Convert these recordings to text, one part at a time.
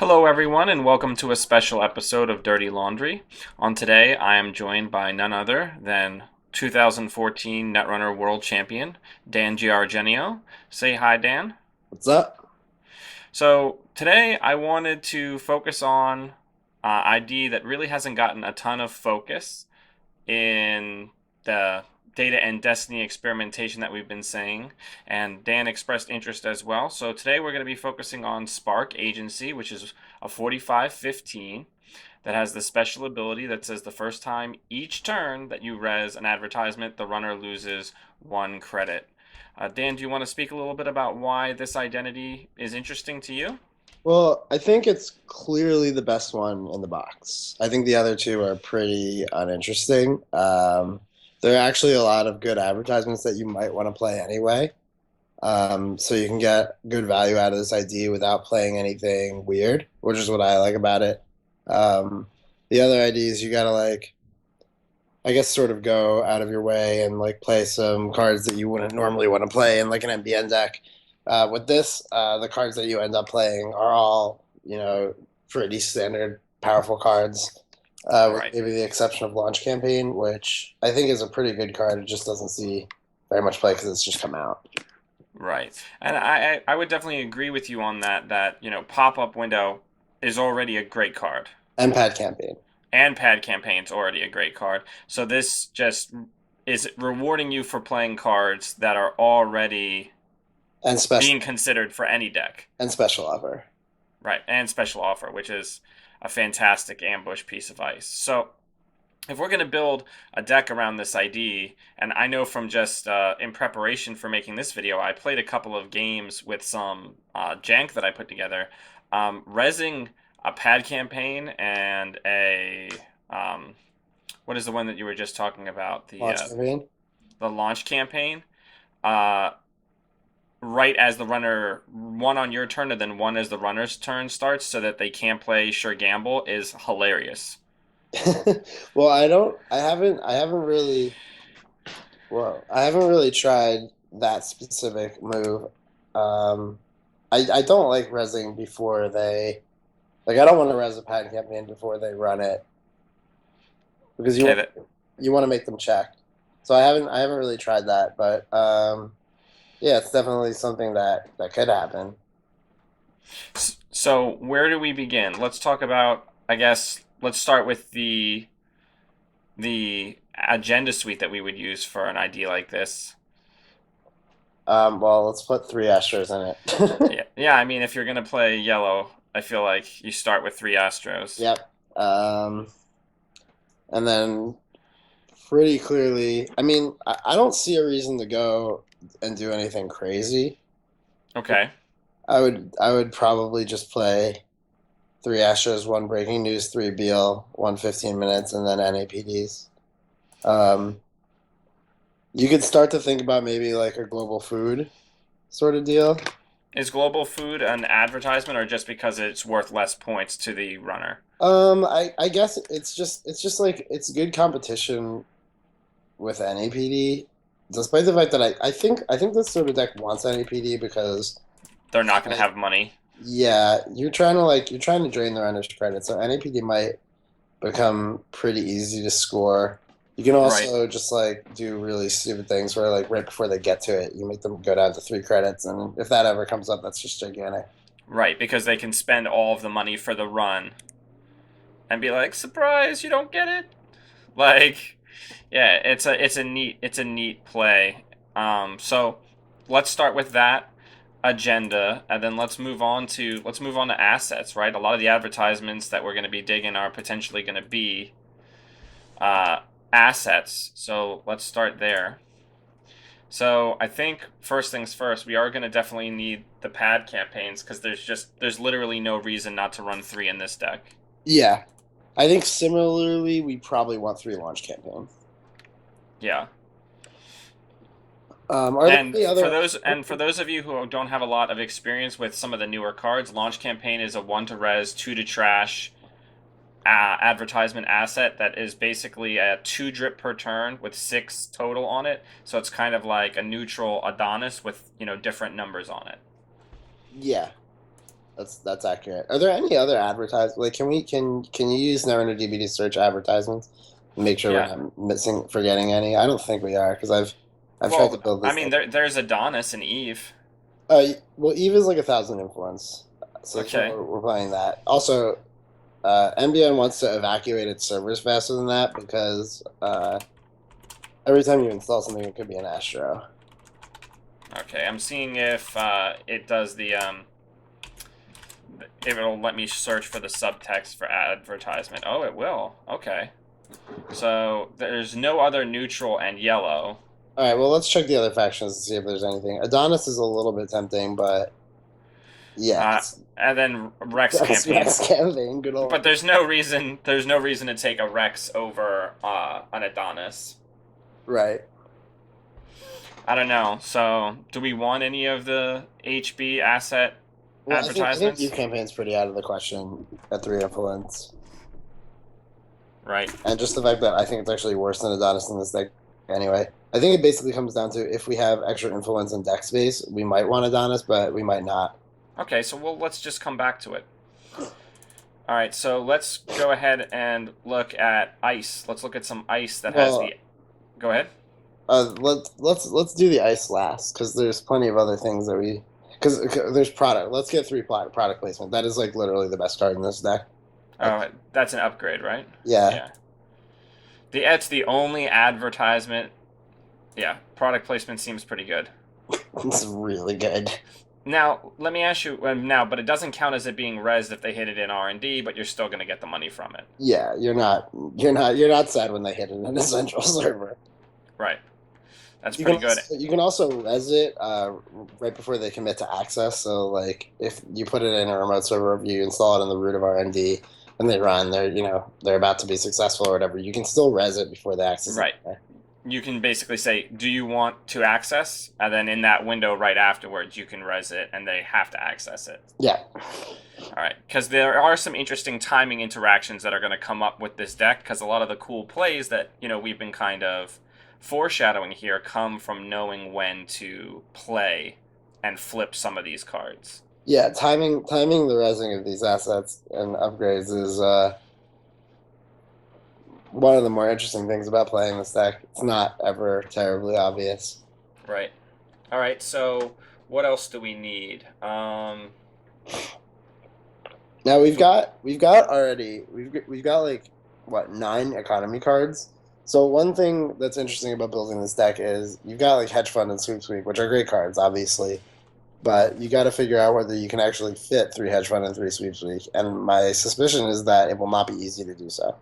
Hello, everyone, and welcome to a special episode of Dirty Laundry. On today, I am joined by none other than 2014 Netrunner World Champion, Dan Giargenio. Say hi, Dan. What's up? So, today I wanted to focus on ID that really hasn't gotten a ton of focus in the data and destiny experimentation that we've been saying, and Dan expressed interest as well. So today we're going to be focusing on Spark Agency, which is a 4515 that has the special ability that says the first time each turn that you res an advertisement, the runner loses 1 credit. Dan, do you want to speak a little bit about why this identity is interesting to you? Well, I think it's clearly the best one in the box. I think the other two are pretty uninteresting. There are actually a lot of good advertisements that you might want to play anyway. So you can get good value out of this ID without playing anything weird, which is what I like about it. Um, the other IDs, you gotta I guess, sort of go out of your way and like play some cards that you wouldn't normally want to play in like an NBN deck. With this, the cards that you end up playing are all, pretty standard, powerful cards, with Right. maybe the exception of Launch Campaign, which I think is a pretty good card. It just doesn't see very much play because it's just come out. Right. And I would definitely agree with you on that pop-up window is already a great card. And Pad Campaign. And pad campaign's already a great card. So this just is rewarding you for playing cards that are already And special being considered for any deck. and special offer. Right. And special offer, which is a fantastic ambush piece of ice. So if we're going to build a deck around this ID, and I know from just in preparation for making this video, I played a couple of games with some jank that I put together. Resing a pad campaign and a what is the one that you were just talking about? Launch Campaign. The launch campaign. Uh, right as the runner one on your turn and then one as the runner's turn starts, so that they can't play Sure Gamble is hilarious. Well, I haven't really tried that specific move. Um, I don't like resing before I don't want to res a pad campaign before they run it because Okay, that you want to make them check. So I haven't really tried that, but yeah, it's definitely something that could happen. so where do we begin? Let's talk about, I guess, let's start with the agenda suite that we would use for an ID like this. Well, let's put three Astros in it. Yeah, yeah. I mean, if you're gonna play yellow, I feel like you start with 3 Astros. Yep. And then pretty clearly, I mean, I don't see a reason to go and do anything crazy. Okay. I would probably just play three Astros, one breaking news, three Beal, one 15 minutes, and then NAPDs. Um, you could start to think about maybe like a global food sort of deal. Is Global Food an advertisement, or just because it's worth less points to the runner? I guess it's just like it's good competition with NAPD, despite the fact that I think this sort of deck wants NAPD because They're not gonna like have money. yeah, you're trying to drain the runner's credit, so NAPD might become pretty easy to score. You can Right. also just like do really stupid things where like right before they get to it, you make them go down to 3 credits, and if that ever comes up, that's just gigantic. Right, because they can spend all of the money for the run and be like, "Surprise, you don't get it." Like, yeah, it's a neat play. So let's start with that agenda, and then let's move on to assets. Right, a lot of the advertisements that we're going to be digging are potentially going to be uh, assets. So let's start there. So I think first things first, we are going to definitely need the pad campaigns because there's literally no reason not to run 3 in this deck. Yeah, I think similarly, we probably want three launch campaigns. Yeah. Are there And any for other? those of you who don't have a lot of experience with some of the newer cards, Launch Campaign is a 1 to res, 2 to trash advertisement asset that is basically a 2 drip per turn with 6 total on it. So it's kind of like a neutral Adonis with different numbers on it. Yeah. That's accurate. Are there any other advertisements? Like, can you use Netrunner DB to search advertisements and make sure we're Yeah. not forgetting any? I don't think we are because I've tried to Well, build I this mean, thing. there's Adonis and Eve. Well, Eve is like 1,000 influence, so that's why Okay. we're playing that. Also, NBN wants to evacuate its servers faster than that because every time you install something, it could be an Astro. Okay, I'm seeing if it does the if it'll let me search for the subtext for advertisement. Oh, it will. Okay. So there's no other neutral and yellow. All right, well, let's check the other factions to see if there's anything. Adonis is a little bit tempting, but yeah, Uh, and then Rex that's campaign. Rex campaign. Good old But there's no reason. There's no reason to take a Rex over an Adonis. right. I don't know. So, do we want any of the HB asset Well, I think advertisements? youth campaign's pretty out of the question at 3 influence, Right. and just the fact that I think it's actually worse than Adonis in this deck. Anyway, I think it basically comes down to if we have extra influence and deck space, we might want Adonis, but we might not. Okay. So, let's just come back to it. All right. So let's go ahead and look at ice. Let's look at some ice that has Well, the. Go ahead. let's do the ice last because there's plenty of other things that we because there's product. Let's get three product placement. That is like literally the best card in this deck. Oh, that's an upgrade, right? Yeah, Yeah. It's the only advertisement. Yeah. Product placement seems pretty good. it's really good. Now, let me ask you but it doesn't count as it being rezzed if they hit it in R&D, but you're still going to get the money from it. Yeah, you're not sad when they hit it in a central server. Right. That's pretty good. You can also res it right before they commit to access. So like if you put it in a remote server, if you install it in the root of RND and they run, they're about to be successful or whatever. You can still res it before they access Right. it. You can basically say, do you want to access? And then in that window right afterwards, you can res it, and they have to access it. Yeah. All right. Because there are some interesting timing interactions that are going to come up with this deck, because a lot of the cool plays that, we've been kind of foreshadowing here come from knowing when to play and flip some of these cards. Yeah, timing the resing of these assets and upgrades is one of the more interesting things about playing this deck. It's not ever terribly obvious. Right. All right. So what else do we need? Now we've got like what 9 economy cards. So one thing that's interesting about building this deck is you've got like hedge fund and sweeps week, which are great cards, obviously, but you got to figure out whether you can actually fit 3 hedge fund and 3 sweeps week. And my suspicion is that it will not be easy to do so.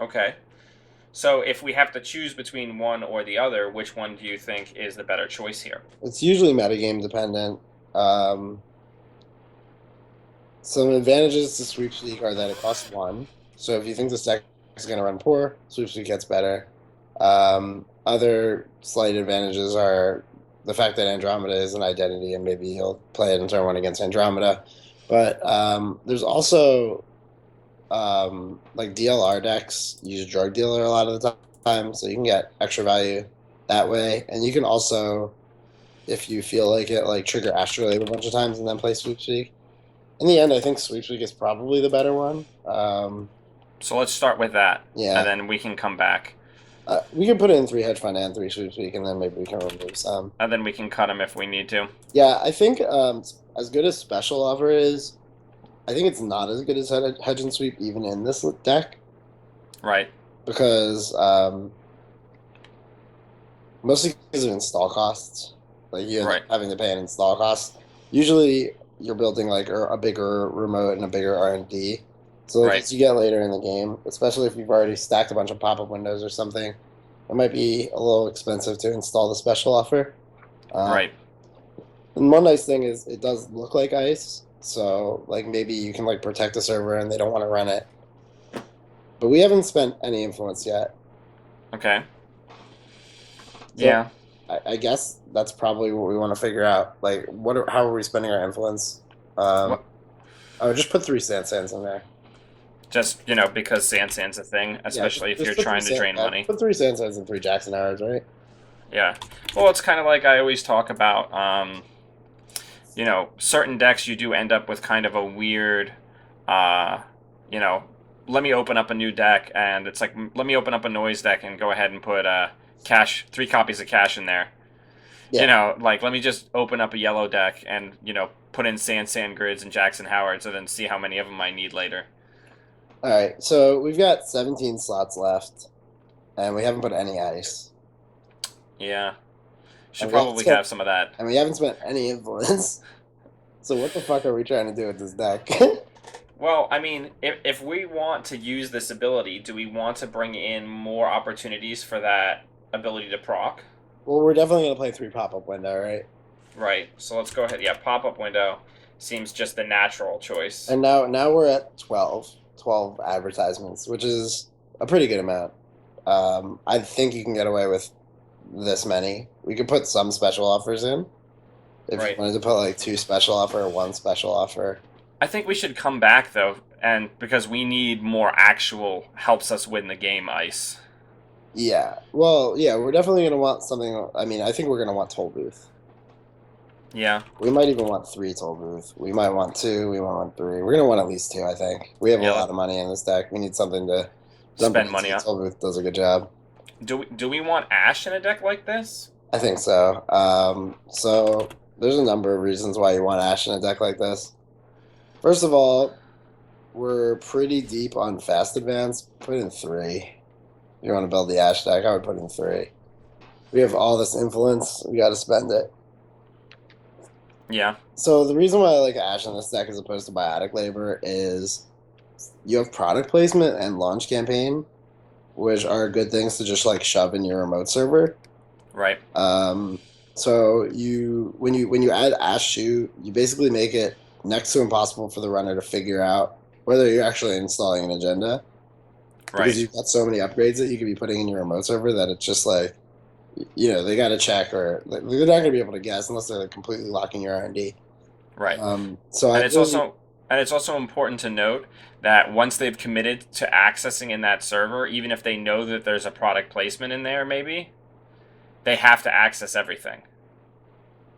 Okay. So if we have to choose between one or the other, which one do you think is the better choice here? It's usually metagame dependent. Some advantages to sweeps week are that it costs 1. So if you think this deck is going to run poor, sweeps week gets better. Other slight advantages are the fact that Andromeda is an identity, and maybe you'll play it in turn 1 against Andromeda. But there's also like DLR decks use drug dealer a lot of the time, so you can get extra value that way. And you can also, if you feel like it, like trigger Astrolabe a bunch of times and then play Sweepspeak. In the end, I think Sweepspeak is probably the better one. So let's start with that. Yeah. And then we can come back. We can put it in 3 hedge fund and 3 Sweepspeak, and then maybe we can remove some. And then we can cut them if we need to. Yeah, I think as good as Special Offer is, I think it's not as good as Hedge and Sweep even in this deck. Right. Because mostly because of install costs. Like you end up having to pay an install cost. Usually you're building like a bigger remote and a bigger R&D. So as you get later in the game, especially if you've already stacked a bunch of pop-up windows or something, it might be a little expensive to install the Special Offer. Right. And one nice thing is it does look like ice. So, like, maybe you can, like, protect the server and they don't want to run it. But we haven't spent any influence yet. Okay. So yeah. I guess that's probably what we want to figure out. Like, how are we spending our influence? Just put 3 Sands in there. Just, because Sand's a thing, especially if you're trying to drain money. Put 3 Sands and 3 Jackson arrows, right? Yeah. Well, it's kind of like I always talk about, certain decks you do end up with kind of a weird, uh, you know, let me open up a new deck, and it's like, let me open up a noise deck and go ahead and put cash, 3 copies of cash in there. Yeah. Like, let me just open up a yellow deck and, put in Sand Grids and Jackson Howards and then see how many of them I need later. All right. So we've got 17 slots left, and we haven't put any ice, Yeah. and Should we haven't probably spent have some of that. and we haven't spent any influence. So what the fuck are we trying to do with this deck? Well, I mean, if we want to use this ability, do we want to bring in more opportunities for that ability to proc? Well, we're definitely gonna play 3 pop-up window, right? Right. So let's go ahead. Yeah, pop up window seems just the natural choice. And now we're at 12 advertisements, which is a pretty good amount. I think you can get away with this many. We could put some special offers in if you Right. wanted to put like 2 special offer or 1 special offer. I think we should come back though, and because we need more actual helps us win the game ice. Yeah. Well, yeah, we're definitely gonna want something. I mean, I think we're gonna want toll booth. Yeah. We might even want 3 toll booth. We might want 2. We might want 3. We're gonna want at least 2. I think we have a Yeah. lot of money in this deck. We need something to jump Spend into. money on. Toll booth does a good job. Do we want Ash in a deck like this? I think so. So there's a number of reasons why you want Ash in a deck like this. First of all, we're pretty deep on fast advance. Put in 3. If you want to build the Ash deck, I would put in 3. We have all this influence. We got to spend it. Yeah. So the reason why I like Ash in this deck as opposed to Biotic Labor is you have product placement and launch campaign, which are good things to just like shove in your remote server. Right. So when you add Ash Shoe, you basically make it next to impossible for the runner to figure out whether you're actually installing an agenda because Right. you've got so many upgrades that you could be putting in your remote server that it's just like they got to check or they're not going to be able to guess unless they're like completely locking your R&D. Right. So I And it's really also and it's also important to note that once they've committed to accessing in that server, even if they know that there's a product placement in there, maybe they have to access everything.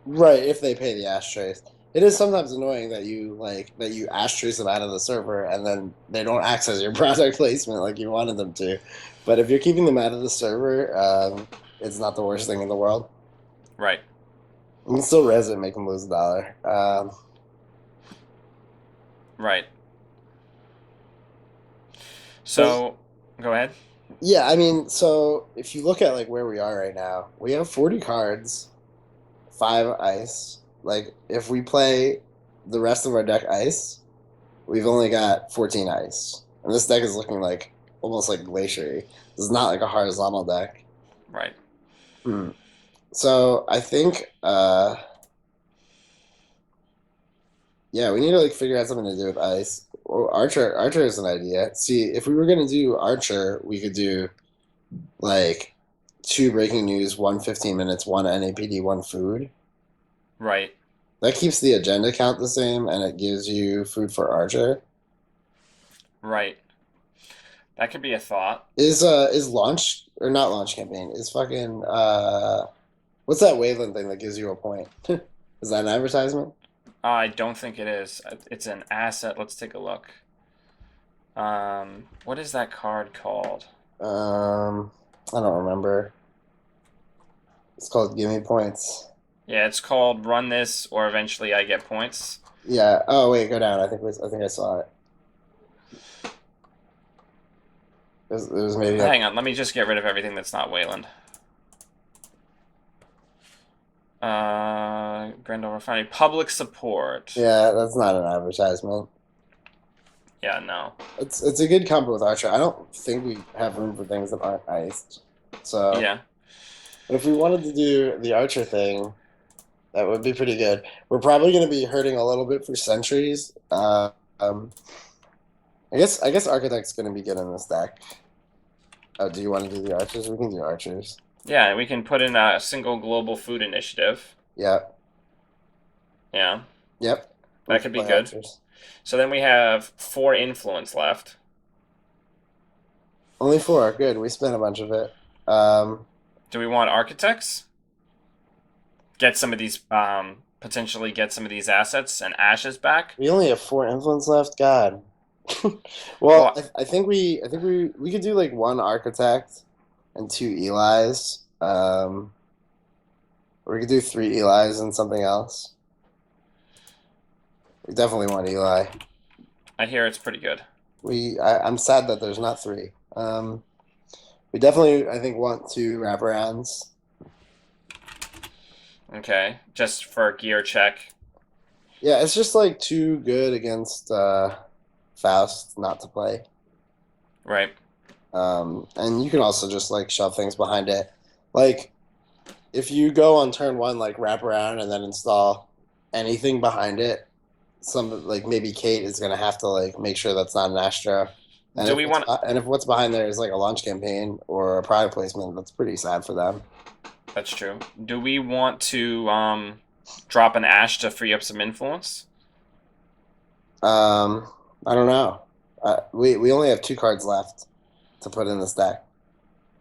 right if they pay the Ash trace. It is sometimes annoying that you Ash trace them out of the server and then they don't access your product placement like you wanted them to. But if you're keeping them out of the server, it's not the worst thing in the world. Right. You can still res it and make them lose $1. Right. But So, go ahead. yeah, I mean, so if you look at like where we are right now, we have 40 cards, 5 ice. Like if we play the rest of our deck ice, we've only got 14 ice. And this deck is looking like almost like glaciary. This is not like a horizontal deck. Right. Hmm. So I think yeah, we need to like figure out something to do with ice. Well, Archer is an idea. See, if we were gonna do Archer, we could do like 2 breaking news, 1 15 minutes, 1 NAPD, 1 food. Right. That keeps the agenda count the same and it gives you food for Archer. Right. That could be a thought. Is launch or not launch campaign? Is fucking what's that Wayland thing that gives you a point? Is that an advertisement? I don't think it is. It's an asset. Let's take a look. What is that card called? I don't remember. It's called Gimme Points. Yeah, it's called Run This or Eventually I Get Points. Yeah. Oh wait, go down. I think I saw it. It was maybe Hang on, let me just get rid of everything that's not Wayland. Grendel Refinery. Public support. yeah. That's not an advertisement. Yeah, no. It's a good combo with Archer. I don't think we have room for things that aren't iced. So, Yeah. but if we wanted to do the Archer thing, that would be pretty good. We're probably going to be hurting a little bit for sentries. Um, I guess Architect's going to be good in this deck. Oh, do you want to do the Archers? We can do Archers. Yeah, we can put in a single global food initiative. Yep. Yeah. Yep. That could be Play good. Archers. So then we have 4 influence left. Only 4. Good. We spent a bunch of it. Um, Do we want architects? Get some of these potentially get some of these assets and ashes back. We only have 4 influence left. God. Well, Well, I think we could do like one architect and 2 Eli's. Or we could do 3 Eli's and something else. We definitely want Eli. I hear it's pretty good. I'm sad that there's not 3. We definitely, I think, want 2 wraparounds. Okay, just for a gear check. Yeah, it's just like too good against Faust not to play. Right. And you can also just like shove things behind it. Like if you go on turn 1, like wrap around and then install anything behind it, some like maybe Kate is gonna have to like make sure that's not an Astro. Do we want? And if what's behind there is like a launch campaign or a product placement, that's pretty sad for them. That's true. Do we want to drop an Ash to free up some influence? I don't know. We only have 2 cards left to put in this deck,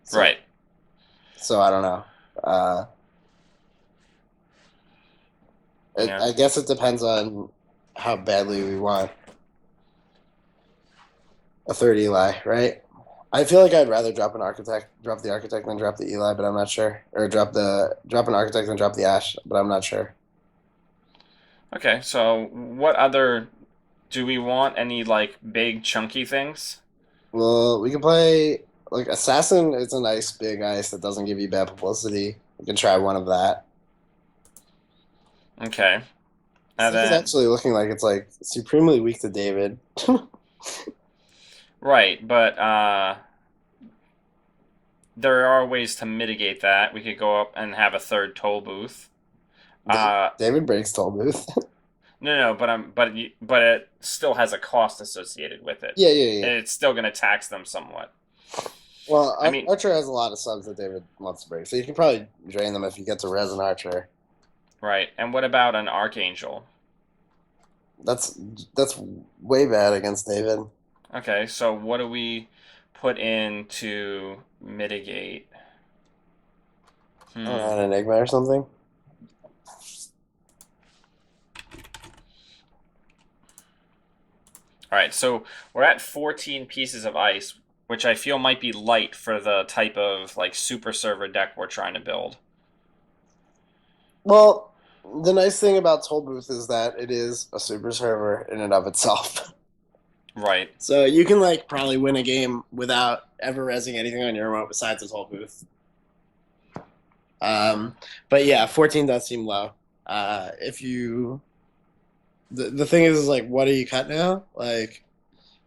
so Right. so I don't know. Uh, Yeah. I guess it depends on how badly we want a third Eli, right? I feel like I'd rather drop the architect than drop the Eli, but I'm not sure. Or drop an architect and drop the Ash, but I'm not sure. Okay. So, what other do we want? Any like big chunky things? Well, we can play like Assassin. It's a nice big ice that doesn't give you bad publicity. We can try one of that. Okay. This And is then actually looking like it's like supremely weak to David. right, but there are ways to mitigate that. We could go up and have a third toll booth. Uh, David breaks toll booth. no, but it still has a cost associated with it. Yeah, yeah, yeah. And it's still going to tax them somewhat. Well, I mean, Archer has a lot of subs that David wants to break, so you can probably drain them if you get to Res and Archer. right. And what about an Archangel? That's that's way bad against David. Okay, so what do we put in to mitigate? I don't Hmm. know, an Enigma or something. All right, so we're at 14 pieces of ice, which I feel might be light for the type of like super server deck we're trying to build. Well, the nice thing about Toll Booth is that it is a super server in and of itself. Right. So you can like probably win a game without ever resing anything on your remote besides the Toll Booth. But yeah, 14 does seem low. If you the thing is like what do you cut now? Like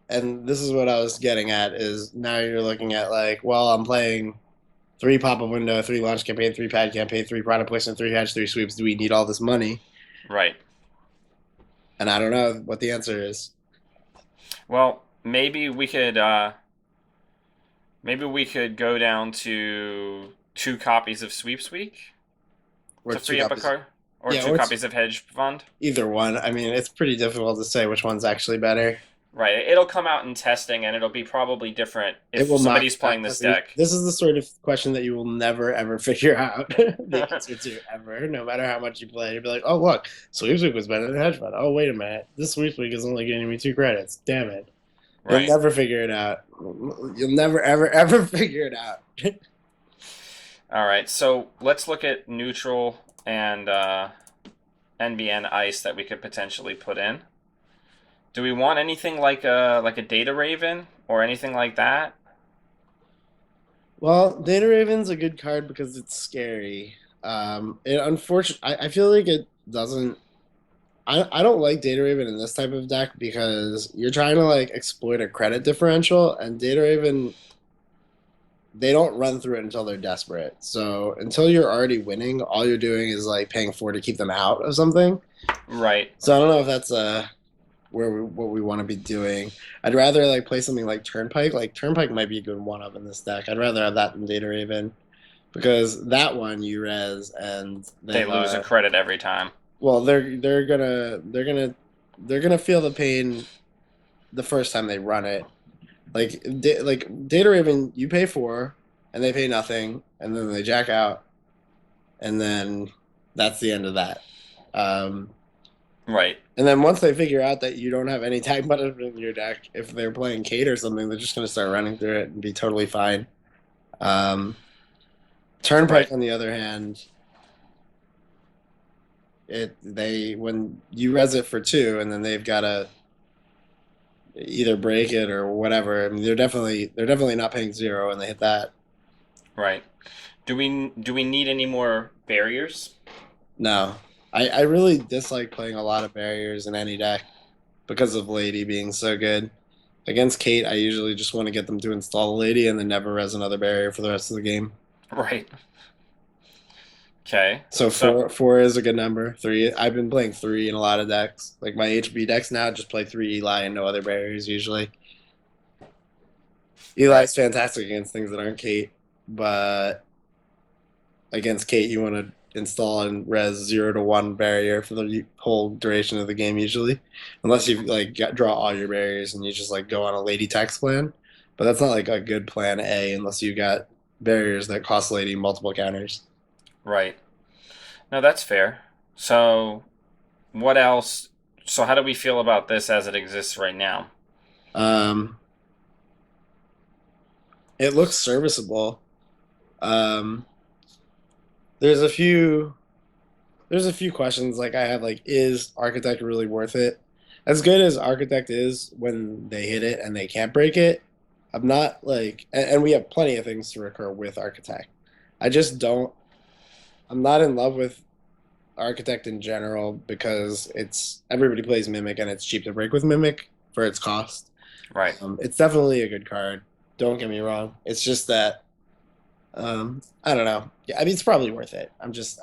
and this is what I was getting at is now you're looking at like, well, I'm playing 3 pop-up window, 3 launch campaign, 3 pad campaign, 3 product placement, 3 hatch, 3 sweeps. Do we need all this money? Right. And I don't know what the answer is. Well, maybe we could go down to 2 copies of Sweeps Week Or to two free up a copies. card, or Yeah, two or it's copies of Hedge Fund. either one. I mean, it's pretty difficult to say which one's actually better. Right. It'll come out in testing, and it'll be probably different It if will not somebody's come out playing this testing. deck. This is the sort of question that you will never ever figure out the answer to ever, no matter how much you play. You'll be like, oh look, sweeps week was better than hedge fund. Oh wait a minute, this sweeps week is only getting me 2 credits. Damn it! You'll Right. never figure it out. You'll never ever ever figure it out. All right. So let's look at neutral and NBN ice that we could potentially put in. Do we want anything like a Data Raven or anything like that? Well, Data Raven's a good card because it's scary. It unfortunately, I feel like it doesn't. I don't like Data Raven in this type of deck because you're trying to like exploit a credit differential, and Data Raven they don't run through it until they're desperate. So until you're already winning, all you're doing is like paying 4 to keep them out of something. Right. So I don't know if that's what we want to be doing. I'd rather like play something like Turnpike. Like Turnpike might be a good one up in this deck. I'd rather have that than Data Raven because that one you res and They lose a credit every time. well they're gonna feel the pain the first time they run it. Like Data Raven, you pay 4 and they pay nothing, and then they jack out, and then that's the end of that. Um, Right. and then once they figure out that you don't have any tag punishment in your deck, if they're playing Kate or something, they're just going to start running through it and be totally fine. Um, Right. Turnpike, on the other hand, they when you res it for two, and then they've got to either break it or whatever. I mean, they're definitely not paying zero when they hit that. Right. Do we need any more barriers? No, I really dislike playing a lot of barriers in any deck because of Lady being so good. Against Kate, I usually just want to get them to install a Lady and then never res another barrier for the rest of the game. Right. Okay. So So four is a good number. Three, I've been playing three in a lot of decks. Like my HB decks now, just play three Eli and no other barriers usually. right. Eli's fantastic against things that aren't Kate, but against Kate, you want to install and res 0 to 1 barrier for the whole duration of the game usually, unless you like draw all your barriers and you just like go on a Lady tax plan. But that's not like a good plan A unless you got barriers that cost Lady multiple counters. Right. No, that's fair. So what else? So how do we feel about this as it exists right now? Um, it looks serviceable. Um, there's a few there's a few questions like I have like is Architect really worth it? As good as Architect is when they hit it and they can't break it, I'm not like and we have plenty of things to recur with Architect. I just don't I'm not in love with Architect in general because it's everybody plays Mimic and it's cheap to break with Mimic for its cost. Right. It's definitely a good card. Don't get me wrong. It's just that I don't know. Yeah, I mean it's probably worth it. I'm just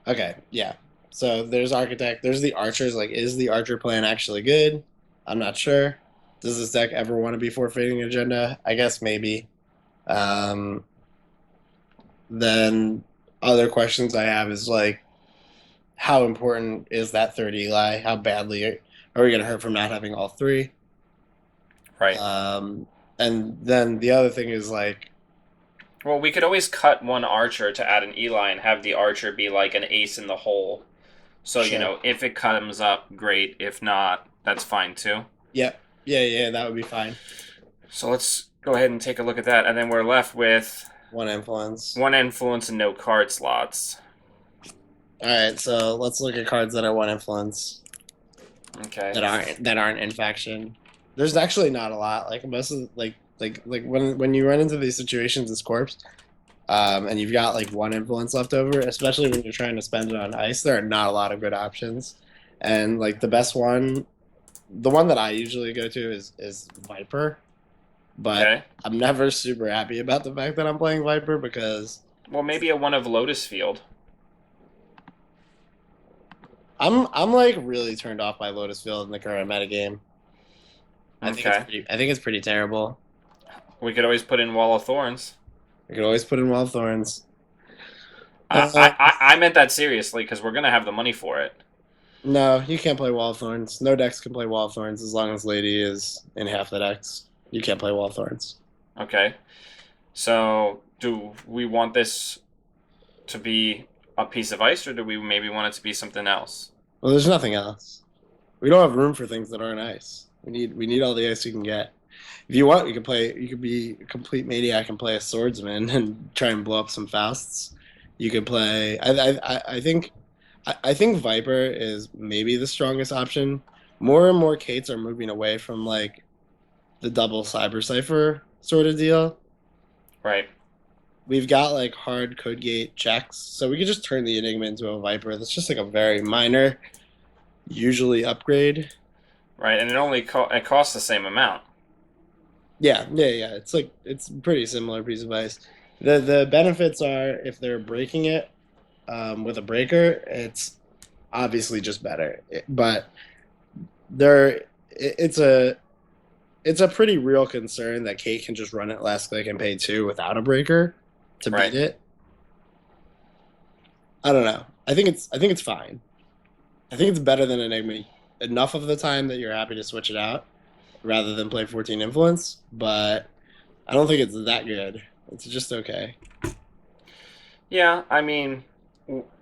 okay, yeah. So there's Architect. There's the Archers. Like, is the Archer plan actually good? I'm not sure. Does this deck ever want to be forfeiting agenda? I guess maybe. Um, then other questions I have is like, how important is that third Eli? How badly are we going to hurt from not having all three? Right. Um, and then the other thing is like, Well, we could always cut one archer to add an Eli and have the archer be like an ace in the hole. So, sure, if it comes up, great. If not, that's fine too. yep, yeah, that would be fine. So let's go ahead and take a look at that. And then we're left with One influence. one influence and no card slots. All right, so let's look at cards that are one influence. Okay. that aren't in faction. There's actually not a lot. Like most of like when you run into these situations as corpse, and you've got like one influence left over, especially when you're trying to spend it on ice, there are not a lot of good options. And like the best one, the one that I usually go to is Viper, but Okay. I'm never super happy about the fact that I'm playing Viper because Well, maybe a one of Lotus Field. I'm like really turned off by Lotus Field in the current metagame. Okay. I think it's pretty terrible. We could always put in Wall of Thorns. I could always put in Wild Thorns. I Uh, I, I meant that seriously because we're gonna have the money for it. no, you can't play Wild Thorns. No decks can play Wild Thorns as long as Lady is in half the decks. You can't play Wild Thorns. Okay. So, do we want this to be a piece of ice, or do we maybe want it to be something else? Well, there's nothing else. We don't have room for things that aren't ice. We need all the ice you can get. If you want, you can play. You could be a complete maniac and play a swordsman and try and blow up some fasts. You could play. I think Viper is maybe the strongest option. More and more Kates are moving away from like the double cyber cipher sort of deal. Right. We've got like hard code gate checks, so we could just turn the Enigma into a Viper. That's just like a very minor, usually upgrade. Right, and it costs the same amount. Yeah. It's like it's a pretty similar piece of ice. The benefits are if they're breaking it with a breaker, it's obviously just better. But there, it's a pretty real concern that Kate can just run it last click and pay two without a breaker to Right. beat it. I don't know. I think it's fine. I think it's better than Enigma enough of the time that you're happy to switch it out rather than play 14 influence, but I don't think it's that good. It's just okay. Yeah, I mean,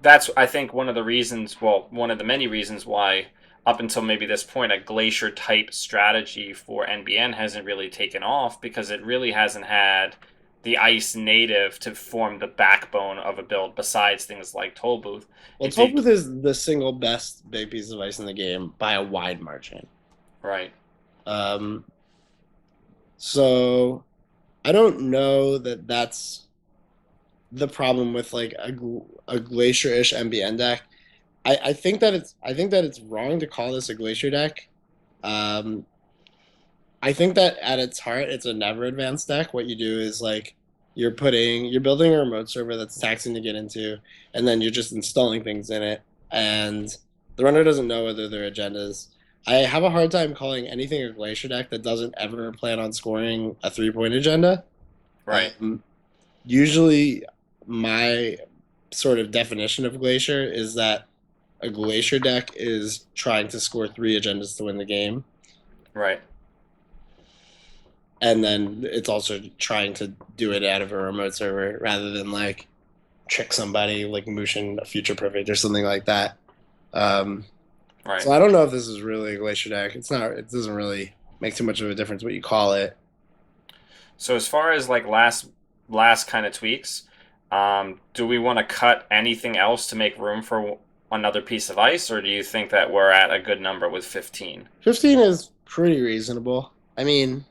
that's, I think, one of the reasons, well, one of the many reasons why up until maybe this point a glacier type strategy for NBN hasn't really taken off, because it really hasn't had the ice native to form the backbone of a build besides things like Tollbooth. Well, It did. Tollbooth is the single best big piece of ice in the game by a wide margin. Right. Um, so I don't know that that's the problem with like a glacier-ish NBN deck. I think that it's wrong to call this a glacier deck. Um, I think that at its heart, it's a never advanced deck. What you do is like you're building a remote server that's taxing to get into, and then you're just installing things in it, and the runner doesn't know whether they're agendas. I have a hard time calling anything a glacier deck that doesn't ever plan on scoring a 3 point agenda. Right. Um, Usually, my sort of definition of glacier is that a glacier deck is trying to score 3 agendas to win the game, Right. and then it's also trying to do it out of a remote server rather than like trick somebody like Mushin a future perfect or something like that. Um, Right. so I don't know if this is really a glacier deck. It's not. It doesn't really make too much of a difference what you call it. So as far as like last kind of tweaks, do we want to cut anything else to make room for another piece of ice, or do you think that we're at a good number with 15? 15 is pretty reasonable. I mean,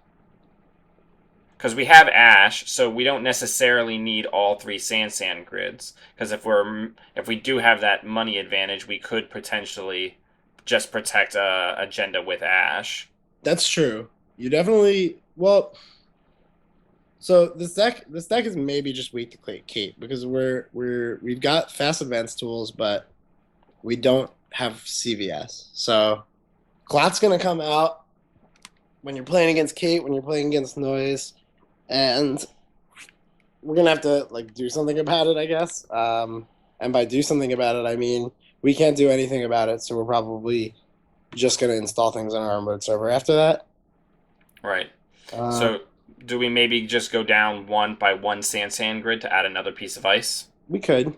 Because we have Ash, so we don't necessarily need all three Sand grids. Because if we do have that money advantage, we could potentially just protect a agenda with Ash. that's true. You definitely well. So this deck is maybe just weak to Kate because we've got fast advanced tools, but we don't have CVS. So Clot's gonna come out when you're playing against Kate, when you're playing against Noise, and we're gonna have to like do something about it, I guess. And by do something about it, I mean we can't do anything about it, so we're probably just gonna install things on our remote server after that. Right. Uh, So do we maybe just go down one by one Sand grid to add another piece of ice? we could.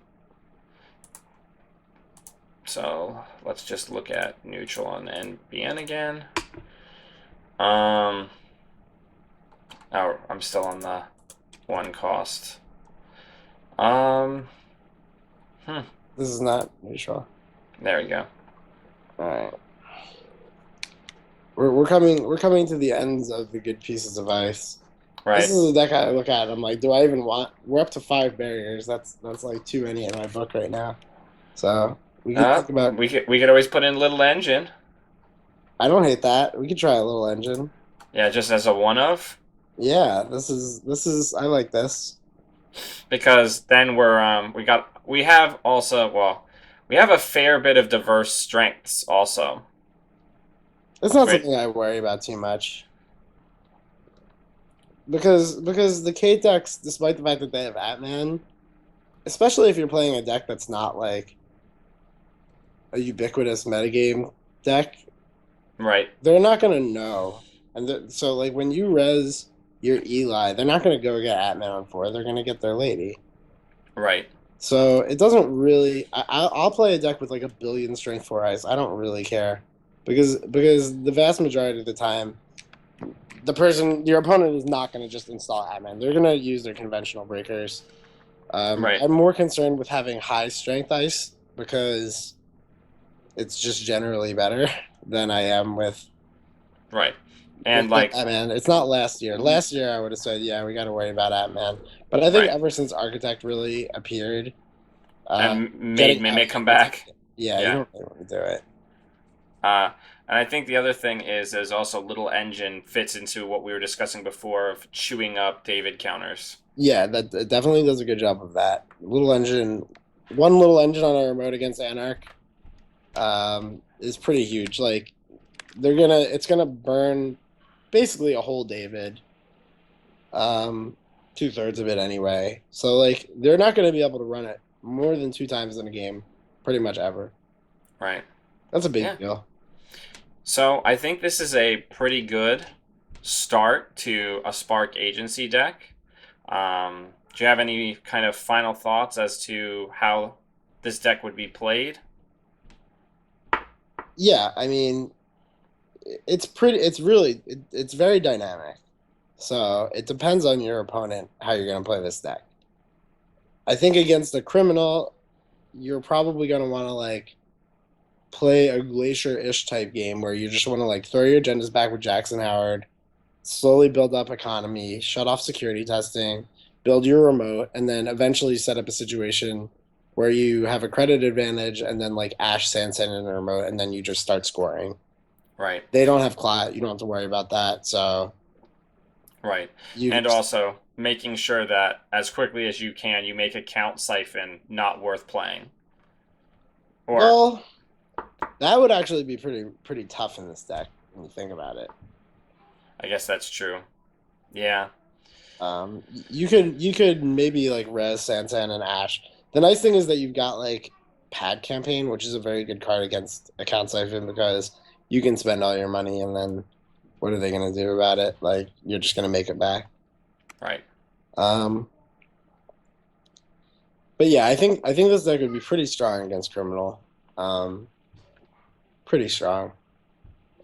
So let's just look at neutral and NBN again. Um, oh, I'm still on the one cost. Um, hmm, This is not neutral. there we go. All right. We're coming to the ends of the good pieces of ice. This Right. is a deck I look at. I'm like, do I even want? We're up to 5 barriers. That's like too many in my book right now. So we could think about. We could always put in a little engine. I don't hate that. We could try a little engine. Yeah, just as a one of, Yeah, this is. I like this. because then we have also, well, we have a fair bit of diverse strengths also. It's not Right. something I worry about too much because the K decks, despite the fact that they have Atman, especially if you're playing a deck that's not like a ubiquitous metagame deck, Right. they're not gonna know. And so like when you res your Eli, they're not gonna go get Atman on 4. They're gonna get their lady. Right. So it doesn't really. I'll play a deck with like a billion strength 4 ice. I don't really care because the vast majority of the time, your opponent is not going to just install Atman. They're going to use their conventional breakers. Right. I'm more concerned with having high strength ice because it's just generally better than I am Right. And with like, Atman. It's not last year. Last year I would have said, yeah, we got to worry about Atman. But I think right. ever since Architect really appeared, And made getting out Mimic of come it, back. yeah, you Yeah. don't really want to do it. And I think the other thing is also Little Engine fits into what we were discussing before of chewing up David counters. Yeah, that it definitely does a good job of that. One little engine on a remote against Anarch, is pretty huge. Like it's gonna burn basically a whole David, um, 2/3 of it anyway. So like they're not gonna be able to run it more than 2 times in a game, pretty much ever. Right. That's a big Yeah. deal. So I think this is a pretty good start to a Spark Agency deck. Do you have any kind of final thoughts as to how this deck would be played. Yeah, I mean, it's pretty. It's really. It's very dynamic. So it depends on your opponent how you're going to play this deck. I think against a criminal, you're probably going to want to like play a glacier-ish type game where you just want to like throw your agendas back with Jackson Howard, slowly build up economy, shut off security testing, build your remote, and then eventually set up a situation where you have a credit advantage and then like Ash Sansan in the remote, and then you just start scoring. Right. They don't have clot, you don't have to worry about that. So Right. you And also making sure that as quickly as you can, you make a count siphon not worth playing. Or, well, that would actually be pretty tough in this deck when you think about it. I guess that's true. Yeah. You could maybe like res Sansan and Ash. The nice thing is that you've got like Pad Campaign, which is a very good card against Account Siphon because you can spend all your money and then what are they gonna do about it? Like you're just gonna make it back. Right. Um, but yeah, I think this deck would be pretty strong against Criminal. Um, pretty strong.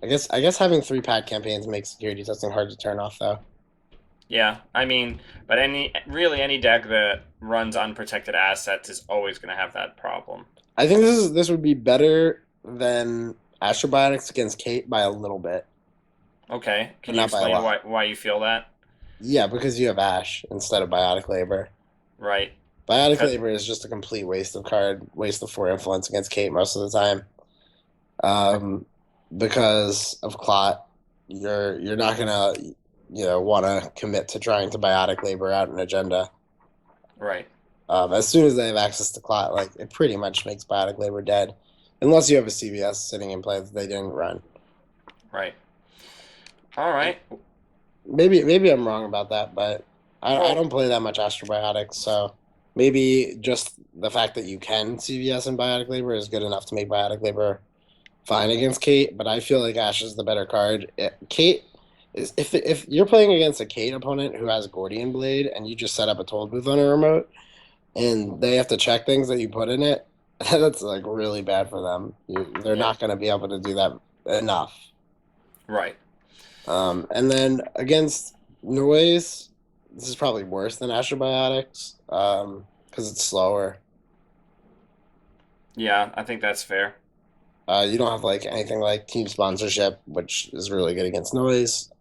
I guess having three Pad campaigns makes security testing hard to turn off though. Yeah. I mean, but any deck that runs unprotected assets is always going to have that problem. I think this would be better than Astrobiotics against Kate by a little bit, Okay. but Can you not by a explain lot. why you feel that? Yeah, because you have Ash instead of Biotic Labor. Right. Biotic 'Cause- Labor is just a complete waste of four influence against Kate most of the time. Um, because of Clot, you're not gonna want to commit to trying to Biotic Labor out an agenda. Right. As soon as they have access to Clot, like it pretty much makes Biotic Labor dead, unless you have a CVS sitting in play that they didn't run. Right. All right. Maybe I'm wrong about that, but I Well, don't play that much Astrobiotics, so maybe just the fact that you can CVS and Biotic Labor is good enough to make Biotic Labor fine against Kate. But I feel like Ash is the better card. Kate is if you're playing against a Kate opponent who has Gordian Blade and you just set up a toll booth on a remote and they have to check things that you put in it, that's like really bad for them. They're yeah. not going to be able to do that enough. Right. And then against Noise, this is probably worse than Astrobiotics because it's slower. Yeah, I think that's fair. You don't have like anything like team sponsorship, which is really good against Noise.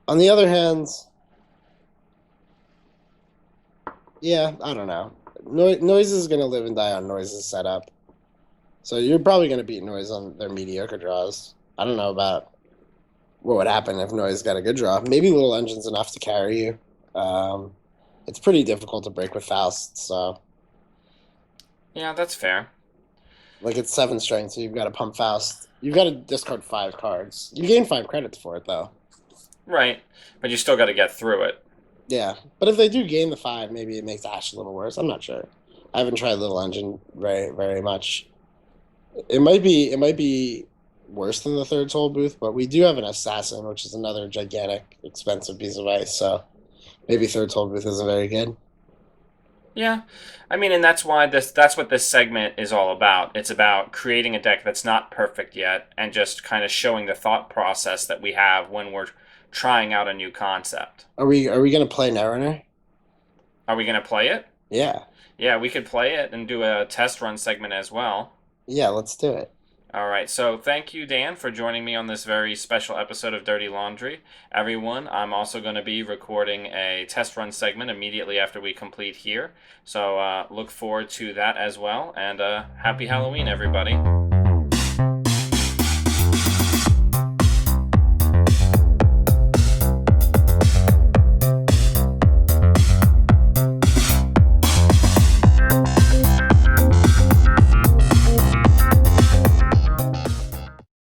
On the other hand, yeah, I don't know. Noise is going to live and die on Noise's setup. So you're probably going to beat Noise on their mediocre draws. I don't know about what would happen if Noise got a good draw. Maybe Little Engine's enough to carry you. It's pretty difficult to break with Faust, so Yeah, that's fair. like it's 7 strength, so you've got to pump Faust. You've got to discard 5 cards. You gain 5 credits for it though. Right. But you still got to get through it. Yeah, but if they do gain the 5, maybe it makes Ash a little worse. I'm not sure. I haven't tried Little Engine very much. It might be worse than the third toll booth, but we do have an assassin, which is another gigantic, expensive piece of ice. So maybe third toll booth isn't very good. Yeah. I mean, and that's what this segment is all about. It's about creating a deck that's not perfect yet and just kind of showing the thought process that we have when we're trying out a new concept. Are we gonna play Netrunner? Are we going to play it? Yeah, Yeah, we could play it and do a test run segment as well. yeah. Let's do it. All right, so thank you, Dan, for joining me on this very special episode of Dirty Laundry. Everyone, I'm also going to be recording a test run segment immediately after we complete here. So look forward to that as well, and happy Halloween, everybody.